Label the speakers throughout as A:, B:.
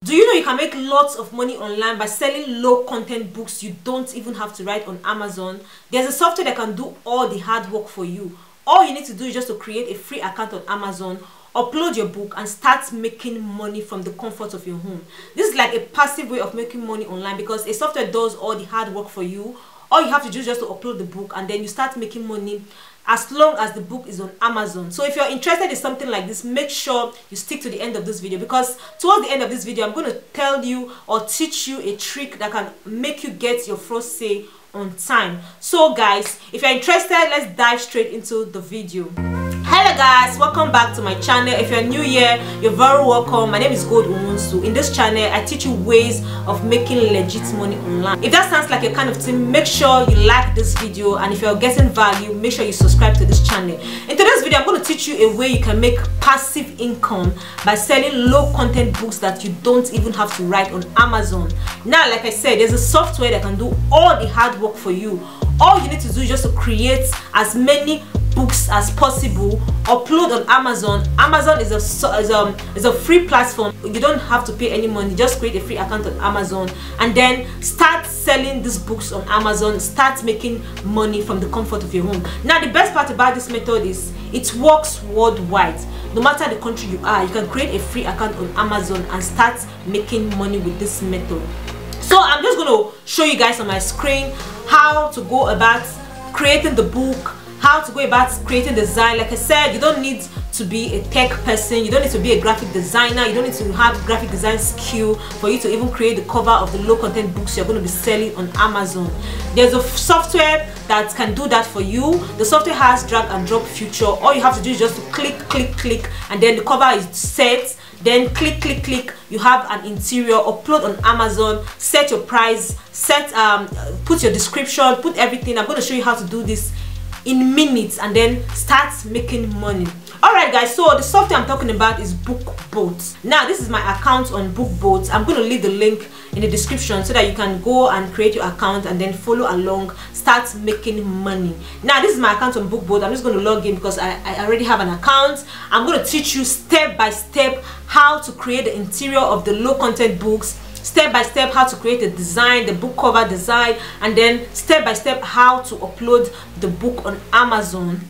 A: Do you know you can make lots of money online by selling low content books you don't even have to write on Amazon? There's a software that can do all the hard work for you. All you need to do is just to create a free account on Amazon, upload your book, and start making money from the comfort of your home. This is like a passive way of making money online because a software does all the hard work for you. All you have to do is just to upload the book and then you start making money as long as the book is on Amazon. So if you're interested in something like this, make sure you stick to the end of this video, because towards the end of this video I'm going to tell you or teach you a trick that can make you get your first sale on time. So guys, if you're interested, let's dive straight into the video. Hello guys, welcome back to my channel. If you're new here, you're very welcome. My name is 𝗕𝗫𝗦𝗧𝗏. In this channel I teach you ways of making legit money online. If that sounds like your kind of thing, make sure you like this video, and if you're getting value, make sure you subscribe to this channel. In today's video I'm going to teach you a way you can make passive income by selling low content books that you don't even have to write on Amazon. Now, like I said, there's a software that can do all the hard work for you. All you need to do is just to create as many books as possible, upload on Amazon. Amazon is a free platform. You don't have to pay any money. Just create a free account on Amazon and then start selling these books on Amazon. Start making money from the comfort of your home. Now, the best part about this method is it works worldwide. No matter the country you are, you can create a free account on Amazon and start making money with this method. So I'm just going to show you guys on my screen how to go about creating the book, how to go about creating design. Like I said, you don't need to be a tech person, you don't need to be a graphic designer, you don't need to have graphic design skill for you to even create the cover of the low content books you're going to be selling on Amazon. There's a software that can do that for you. The software has drag and drop feature. All you have to do is just to click, and then the cover is set. Then click, you have an interior, upload on Amazon, set your price, put your description, put everything. I'm going to show you how to do this in minutes and then start making money. Alright guys, so the software I'm talking about is bookbolt. Now, this is my account on bookbolt. I'm going to leave the link in the description so that you can go and create your account and then follow along, start making money. Now, this is my account on bookbolt. I'm just going to log in because I already have an account. I'm going to teach you step by step how to create the interior of the low content books, step by step how to create a design, the book cover design, and then step by step how to upload the book on Amazon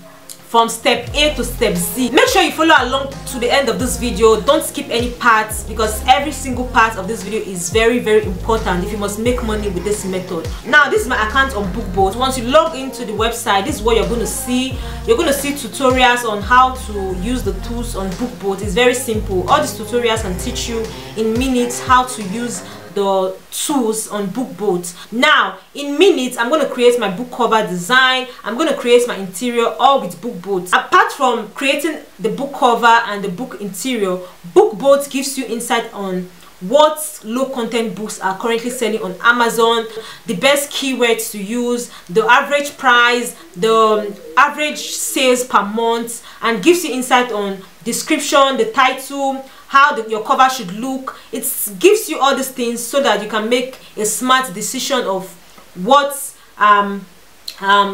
A: from step A to step Z. Make sure you follow along to the end of this video. Don't skip any parts because every single part of this video is very important if you must make money with this method. Now, this is my account on bookbolt. Once you log into the website, this is what you're going to see. You're going to see tutorials on how to use the tools on bookbolt. It's very simple. All these tutorials can teach you in minutes how to use the tools on bookbolt. Now, in minutes, I'm going to create my book cover design. I'm going to create my interior, all with bookbolt. Apart from creating the book cover and the book interior, bookbolt gives you insight on what low content books are currently selling on Amazon, the best keywords to use, the average price, the average sales per month, and gives you insight on description, the title, how your cover should look. It gives you all these things so that you can make a smart decision of what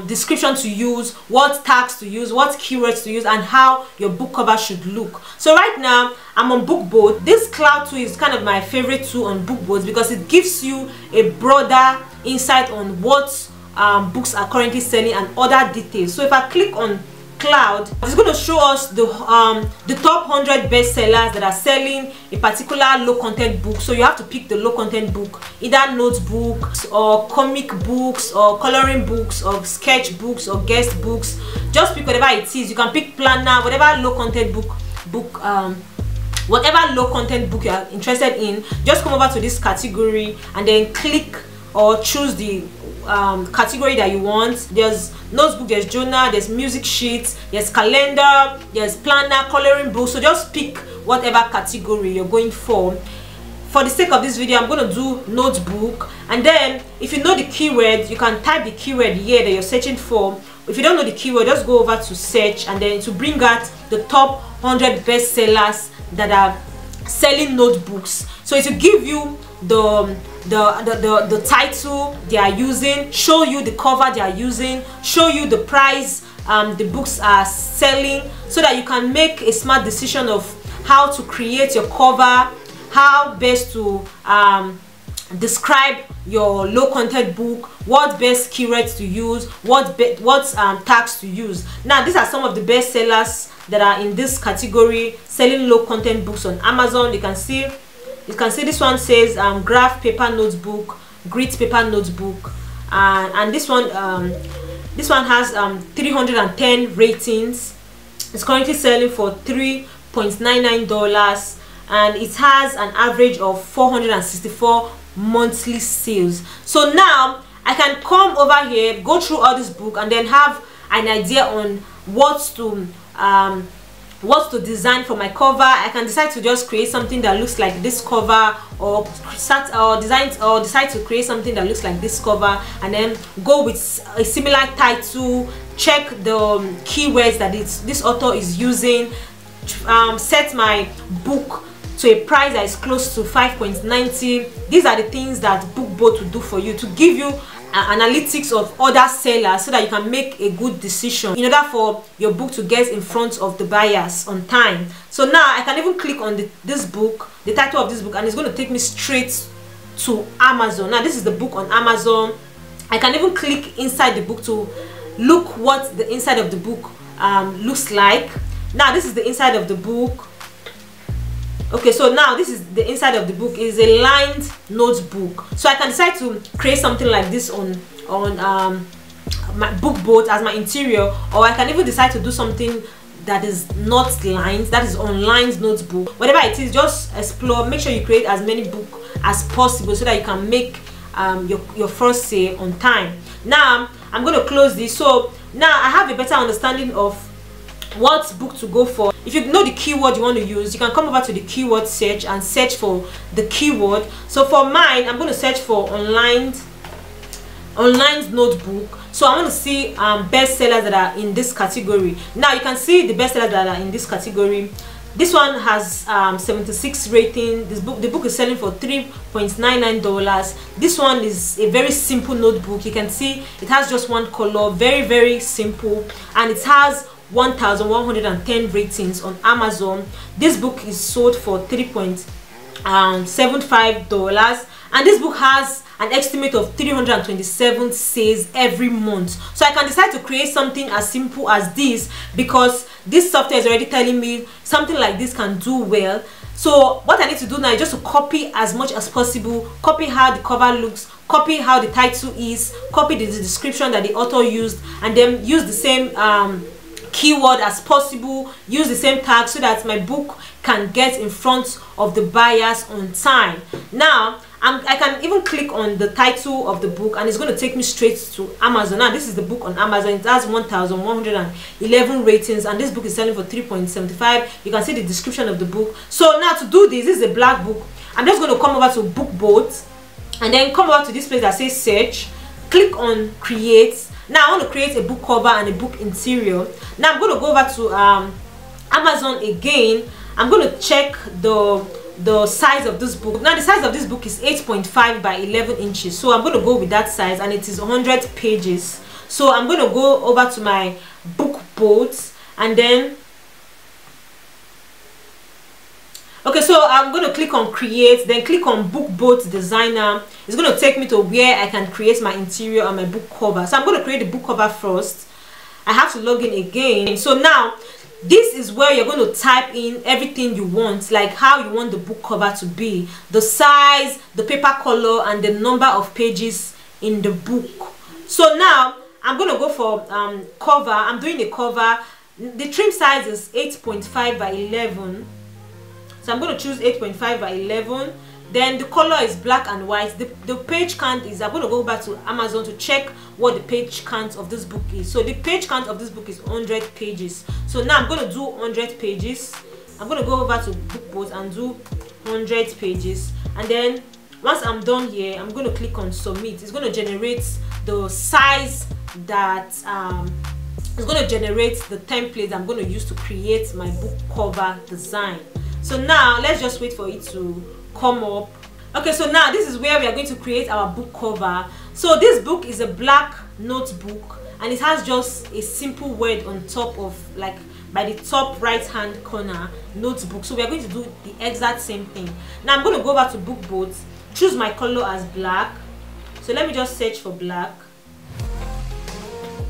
A: description to use, what tags to use, what keywords to use, and how your book cover should look. So right now I'm on bookbolt. This cloud tool is kind of my favorite tool on bookbolt because it gives you a broader insight on what books are currently selling and other details. So if I click on cloud, it's going to show us the top 100 bestsellers that are selling a particular low content book. So you have to pick the low content book, either notebooks or comic books or coloring books or sketch books or guest books. Just pick whatever it is. You can pick planner, whatever low content book whatever low content book you are interested in. Just come over to this category and then click or choose the category that you want. There's notebook, there's journal, there's music sheets, there's calendar, there's planner, coloring book. So just pick whatever category you're going for. For the sake of this video, I'm going to do notebook, and then if you know the keyword, you can type the keyword here that you're searching for. If you don't know the keyword, just go over to search and then to bring out the top 100 bestsellers that are selling notebooks. So it will give you the title they are using, show you the cover they are using, show you the price the books are selling, so that you can make a smart decision of how to create your cover, how best to describe your low content book, what best keywords to use, what tags to use. Now these are some of the best sellers that are in this category, selling low content books on Amazon. You can see this one says graph paper notebook, grit paper notebook, and this one has 310 ratings. It's currently selling for $3.99, and it has an average of 464 monthly sales. So now I can come over here, go through all this book, and then have an idea on what to design for my cover. I can decide to just create something that looks like this cover, or decide to create something that looks like this cover, and then go with a similar title, check the keywords that this author is using, set my book to a price that is close to $5.90. These are the things that bookbolt will do for you, to give you analytics of other sellers so that you can make a good decision in order for your book to get in front of the buyers on time. So now I can even click on this book, the title of this book, and it's going to take me straight to Amazon. Now this is the book on Amazon. I can even click inside the book to look what the inside of the book looks like. Now this is the inside of the book. Okay, so now this is the inside of the book. Is a lined notebook. So I can decide to create something like this on my bookbolt as my interior, or I can even decide to do something that is not lined, that is on lined notebook. Whatever it is, just explore. Make sure you create as many books as possible so that you can make your first sale on time. Now I'm going to close this. So now I have a better understanding of what book to go for. If you know the keyword you want to use, you can come over to the keyword search and search for the keyword. So for mine, I'm going to search for online notebook. So I want to see bestsellers that are in this category. Now you can see the bestsellers that are in this category. This one has 76 rating. The book is selling for $3.99. This one is a very simple notebook. You can see it has just one color, very simple, and it has 1,110 ratings on Amazon. This book is sold for $3.75, and this book has an estimate of 327 sales every month. So I can decide to create something as simple as this, because this software is already telling me something like this can do well. So what I need to do now is just to copy as much as possible, copy how the cover looks, copy how the title is, copy the description that the author used, and then use the same keyword as possible, use the same tag so that my book can get in front of the buyers on time. Now I can even click on the title of the book, and it's going to take me straight to Amazon. Now this is the book on Amazon. It has 1,111 ratings, and this book is selling for $3.75. You can see the description of the book. So now to do this is a black book. I'm just going to come over to bookbolt, and then come over to this place that says search, click on create. Now I want to create a book cover and a book interior. Now I'm going to go over to Amazon again. I'm going to check the size of this book. Now the size of this book is 8.5 by 11 inches. So I'm going to go with that size, and it is 100 pages. So I'm going to go over to my bookbolt, and then okay, so I'm going to click on create, then click on bookbolt designer. It's going to take me to where I can create my interior and my book cover. So I'm going to create the book cover first. I have to log in again. So now this is where you're going to type in everything you want, like how you want the book cover to be, the size, the paper color, and the number of pages in the book. So now I'm going to go for cover. I'm doing a cover. The trim size is 8.5 by 11. So I'm going to choose 8.5 by 11. Then the color is black and white. The page count is, I'm going to go back to Amazon to check what the page count of this book is. So the page count of this book is 100 pages. So now I'm going to do 100 pages. I'm going to go over to bookbolt and do 100 pages. And then once I'm done here, I'm going to click on submit. It's going to generate the size that it's going to generate the template I'm going to use to create my book cover design. So now let's just wait for it to come up. Okay, so now this is where we are going to create our book cover. So this book is a black notebook, and it has just a simple word on top of like by the top right hand corner, notebook. So we are going to do the exact same thing. Now I'm going to go back to bookbolt, choose my color as black. So let me just search for black.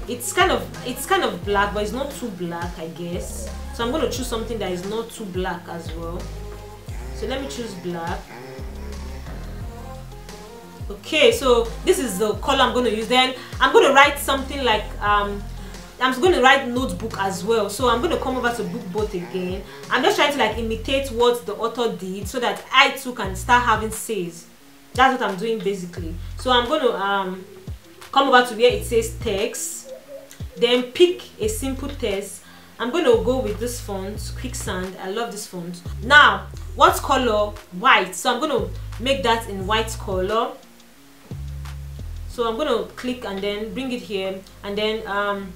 A: It's kind of black, but it's not too black, I guess. So I'm going to choose something that is not too black as well. So let me choose black. Okay, so this is the color I'm going to use. Then I'm going to write something like I'm going to write notebook as well. So I'm going to come over to bookbolt again. I'm just trying to like imitate what the author did so that I too can start having says. That's what I'm doing basically. So I'm going to come over to where it says text, then pick a simple text. I'm going to go with this font, Quicksand. I love this font. Now, what color? White. So I'm going to make that in white color. So I'm going to click and then bring it here, and then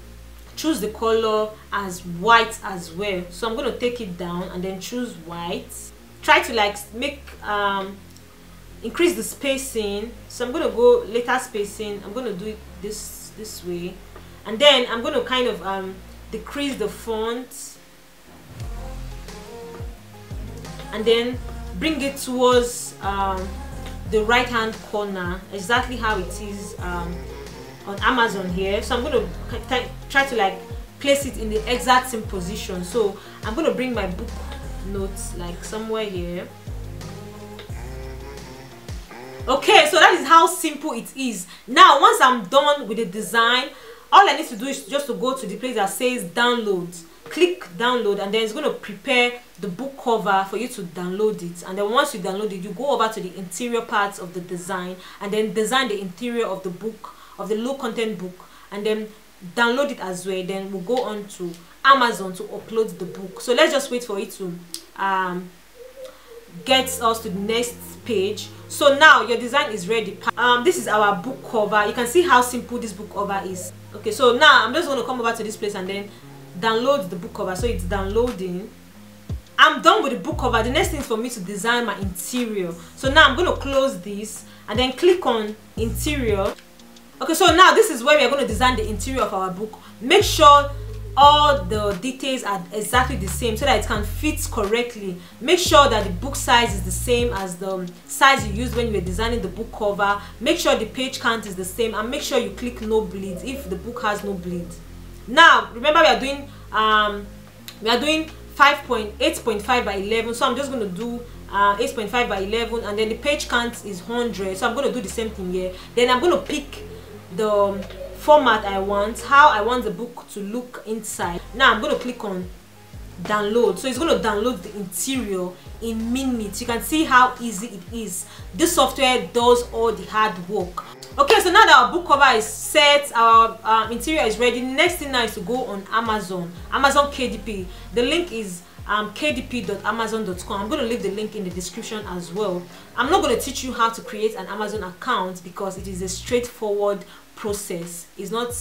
A: choose the color as white as well. So I'm going to take it down and then choose white. Try to like make increase the spacing. So I'm going to go later spacing. I'm going to do it this way, and then I'm going to kind of decrease the font and then bring it towards the right hand corner, exactly how it is on Amazon here. So I'm going to try to like place it in the exact same position. So I'm going to bring my book notes like somewhere here. Okay, so that is how simple it is. Now once I'm done with the design, all I need to do is just to go to the place that says download. Click download, and then it's going to prepare the book cover for you to download it. And then once you download it, you go over to the interior parts of the design and then design the interior of the book, of the low content book, and then download it as well. Then we'll go on to Amazon to upload the book. So let's just wait for it to get us to the next page. So now your design is ready. This is our book cover. You can see how simple this book cover is. Okay, so now I'm just going to come over to this place and then download the book cover. So it's downloading. I'm done with the book cover. The next thing is for me to design my interior. So now I'm going to close this and then click on interior. Okay, so now this is where we are going to design the interior of our book. Make sure all the details are exactly the same so that it can fit correctly. Make sure that the book size is the same as the size you used when you were designing the book cover. Make sure the page count is the same, and make sure you click no bleed if the book has no bleed. Now remember, we are doing 8.5 by 11, so I'm just going to do 8.5 by 11, and then the page count is 100. So I'm going to do the same thing here. Then I'm going to pick the format I want, how I want the book to look inside. Now I'm going to click on download. So it's going to download the interior in minutes. You can see how easy it is. This software does all the hard work. Okay, so now that our book cover is set, our interior is ready, the next thing now is to go on Amazon KDP. The link is 𝗕dp.amazon.com. I'm going to leave the link in the description as well. I'm not going to teach you how to create an Amazon account because it is a straightforward process. It's not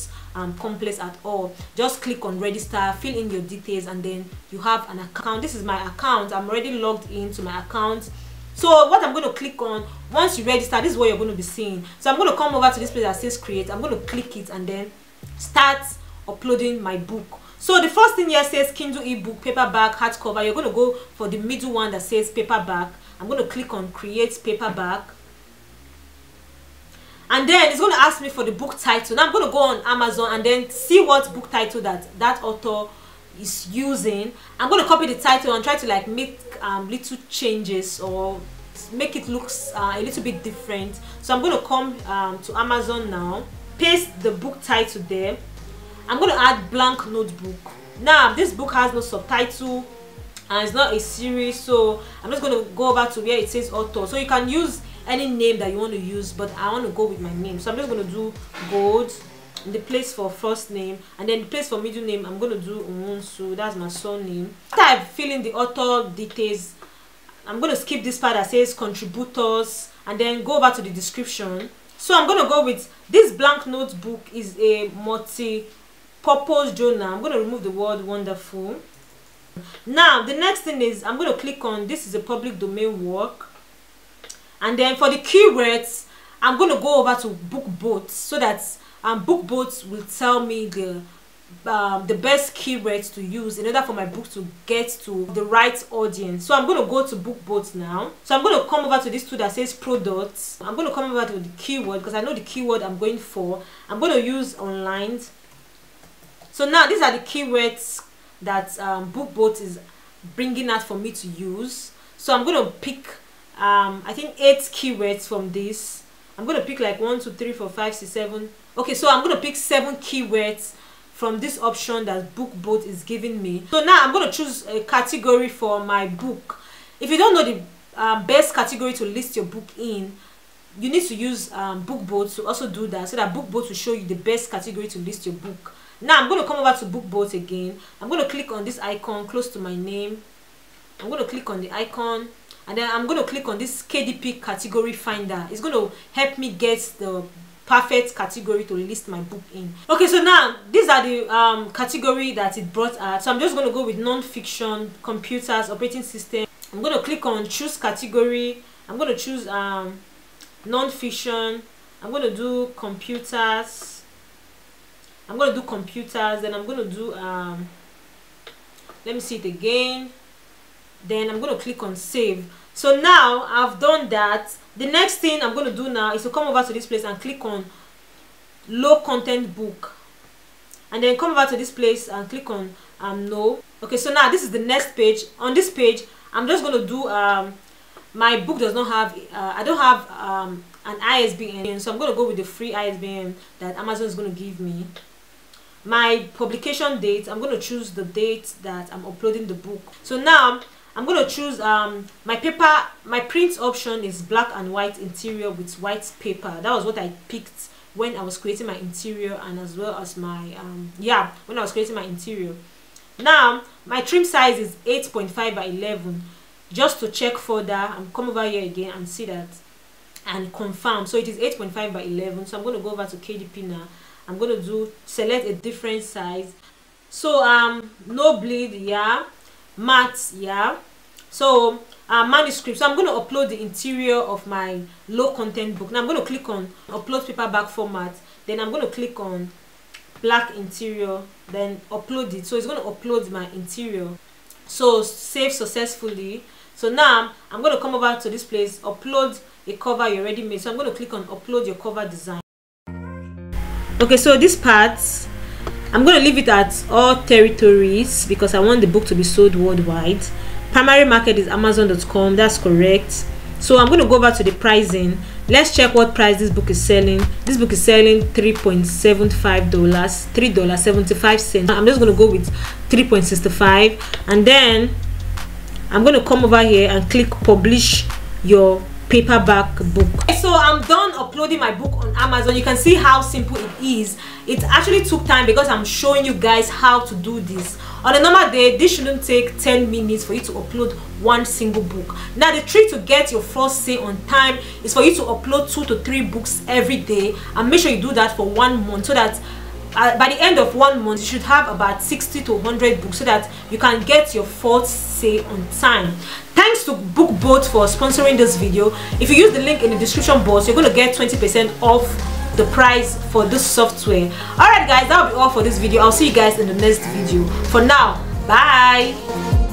A: complex at all. Just click on register, fill in your details, and then you have an account. This is my account. I'm already logged into my account. So what I'm going to click on, once you register, this is what you're going to be seeing. So I'm going to come over to this place that says create. I'm going to click it and then start uploading my book. So the first thing here says Kindle ebook, paperback, hardcover. You're going to go for the middle one that says paperback. I'm going to click on create paperback, and then it's going to ask me for the book title. Now I'm going to go on Amazon and then see what book title that author is using. I'm going to copy the title and try to like make little changes or make it look a little bit different. So I'm going to come to Amazon now, paste the book title there. I'm going to add blank notebook. Now this book has no subtitle and it's not a series, so I'm just going to go over to where it says author. So you can use any name that you want to use, but I want to go with my name. So I'm just going to do gold in the place for first name, and then the place for middle name I'm going to do Umunsu. That's my surname. After I fill in the author details, I'm going to skip this part that says contributors and then go over to the description. So I'm going to go with this blank notebook is a multi-purpose journal. I'm going to remove the word wonderful. Now the next thing is I'm going to click on this is a public domain work, and then for the keywords I'm going to go over to bookbolt so that bookbolt will tell me the the best keywords to use in order for my book to get to the right audience. So I'm going to go to bookbolt now. So I'm going to come over to this tool that says products. I'm going to come over to the keyword because I know the keyword I'm going for. I'm going to use online. So now these are the keywords that bookbolt is bringing out for me to use. So I'm going to pick I think 8 keywords from this. I'm going to pick like 1 2 3 4 5 6 7. Okay, so I'm going to pick 7 keywords from this option that bookbolt is giving me. So now I'm going to choose a category for my book. If you don't know the best category to list your book in, you need to use bookbolt to also do that, so that bookbolt will show you the best category to list your book. Now I'm going to come over to bookbolt again. I'm going to click on this icon close to my name. I'm going to click on the icon, and then I'm going to click on this KDP category finder. It's going to help me get the perfect category to list my book in. Okay, so now these are the category that it brought out. So I'm just going to go with non-fiction, computers, operating system. I'm going to click on choose category. I'm going to choose non-fiction. I'm going to do computers. I'm going to do computers. Then I'm going to do let me see it again. Then I'm going to click on save. So now I've done that. The next thing I'm going to do now is to come over to this place and click on low content book, and then come over to this place and click on no. Okay, so now this is the next page. On this page I'm just going to do my book does not have I don't have an ISBN, so I'm going to go with the free ISBN that Amazon is going to give me. My publication date, I'm going to choose the date that I'm uploading the book. So now I'm going to choose my paper. My print option is black and white interior with white paper. That was what I picked when I was creating my interior, and as well as my when I was creating my interior. Now my trim size is 8.5 by 11. Just to check further, I'm come over here again and see that and confirm. So it is 8.5 by 11. So I'm going to go over to KDP now. I'm going to select a different size. So no bleed, matte, so manuscript. So I'm going to upload the interior of my low content book. Now I'm going to click on upload paperback format. Then I'm going to click on black interior, then upload it. So it's going to upload my interior. So save successfully. So now I'm going to come over to this place, upload a cover you already made. So I'm going to click on upload your cover design. Okay, so this part I'm going to leave it at all territories because I want the book to be sold worldwide. Primary market is amazon.com. That's correct. So I'm going to go over to the pricing. Let's check what price this book is selling. This book is selling $3.75, $3.75. I'm just going to go with 3.65, and then I'm going to come over here and click publish your paperback book. So I'm done uploading my book on Amazon. You can see how simple it is. It actually took time because I'm showing you guys how to do this. On a normal day, this shouldn't take 10 minutes for you to upload one single book. Now the trick to get your first sale on time is for you to upload 2 to 3 books every day, and make sure you do that for 1 month, so that by the end of 1 month you should have about 60 to 100 books, so that you can get your first sale on time. Thanks to bookbolt for sponsoring this video. If you use the link in the description box, you're going to get 20% off the price for this software. Alright guys, that'll be all for this video. I'll see you guys in the next video. For now, bye.